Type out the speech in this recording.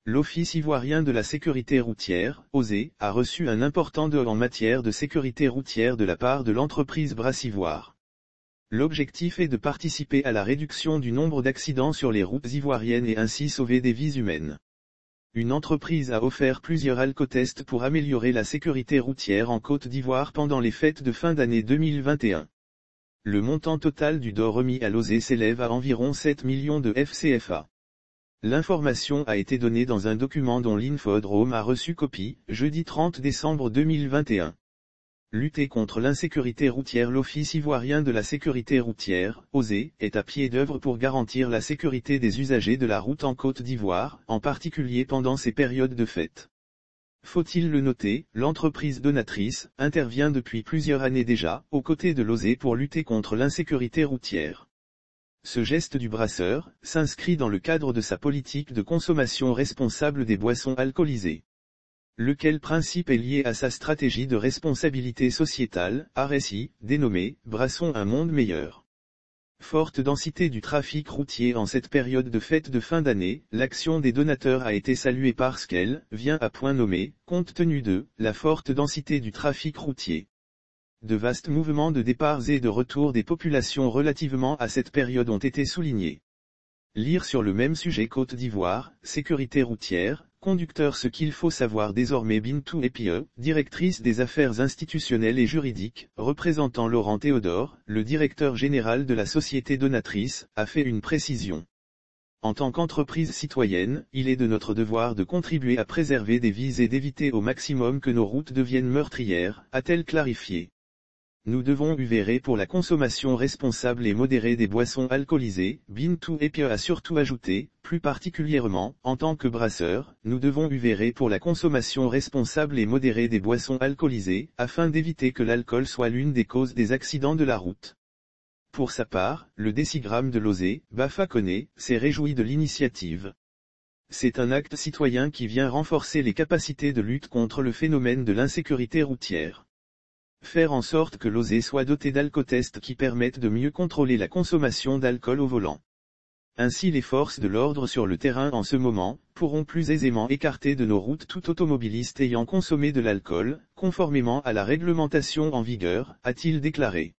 L'Office ivoirien de la sécurité routière, OSE, a reçu un important don en matière de sécurité routière de la part de l'entreprise Brassivoire. L'objectif est de participer à la réduction du nombre d'accidents sur les routes ivoiriennes et ainsi sauver des vies humaines. Une entreprise a offert plusieurs alcotests pour améliorer la sécurité routière en Côte d'Ivoire pendant les fêtes de fin d'année 2021. Le montant total du don remis à l'OSE s'élève à environ 7 millions de FCFA. L'information a été donnée dans un document dont l'Infodrome a reçu copie, jeudi 30 décembre 2021. Lutter contre l'insécurité routière. L'Office ivoirien de la sécurité routière, OSE, est à pied d'œuvre pour garantir la sécurité des usagers de la route en Côte d'Ivoire, en particulier pendant ces périodes de fête. Faut-il le noter, l'entreprise donatrice intervient depuis plusieurs années déjà, aux côtés de l'OSE pour lutter contre l'insécurité routière. Ce geste du brasseur s'inscrit dans le cadre de sa politique de consommation responsable des boissons alcoolisées. Lequel principe est lié à sa stratégie de responsabilité sociétale, RSI, dénommée « Brassons un monde meilleur ». Forte densité du trafic routier en cette période de fête de fin d'année, l'action des donateurs a été saluée parce qu'elle vient à point nommé, compte tenu de la forte densité du trafic routier. De vastes mouvements de départs et de retours des populations relativement à cette période ont été soulignés. Lire sur le même sujet Côte d'Ivoire, sécurité routière, conducteur. Ce qu'il faut savoir désormais. Bintou Epie, directrice des affaires institutionnelles et juridiques, représentant Laurent Théodore, le directeur général de la société donatrice, a fait une précision. En tant qu'entreprise citoyenne, il est de notre devoir de contribuer à préserver des vies et d'éviter au maximum que nos routes deviennent meurtrières, a-t-elle clarifié. Nous devons œuvrer pour la consommation responsable et modérée des boissons alcoolisées. Bintou Epie a surtout ajouté, plus particulièrement, en tant que brasseur, nous devons œuvrer pour la consommation responsable et modérée des boissons alcoolisées, afin d'éviter que l'alcool soit l'une des causes des accidents de la route. Pour sa part, le décigramme de l'OSE, Bafa Koné, s'est réjoui de l'initiative. C'est un acte citoyen qui vient renforcer les capacités de lutte contre le phénomène de l'insécurité routière. Faire en sorte que l'OSE soit doté d'alcotests qui permettent de mieux contrôler la consommation d'alcool au volant. Ainsi les forces de l'ordre sur le terrain en ce moment, pourront plus aisément écarter de nos routes tout automobiliste ayant consommé de l'alcool, conformément à la réglementation en vigueur, a-t-il déclaré.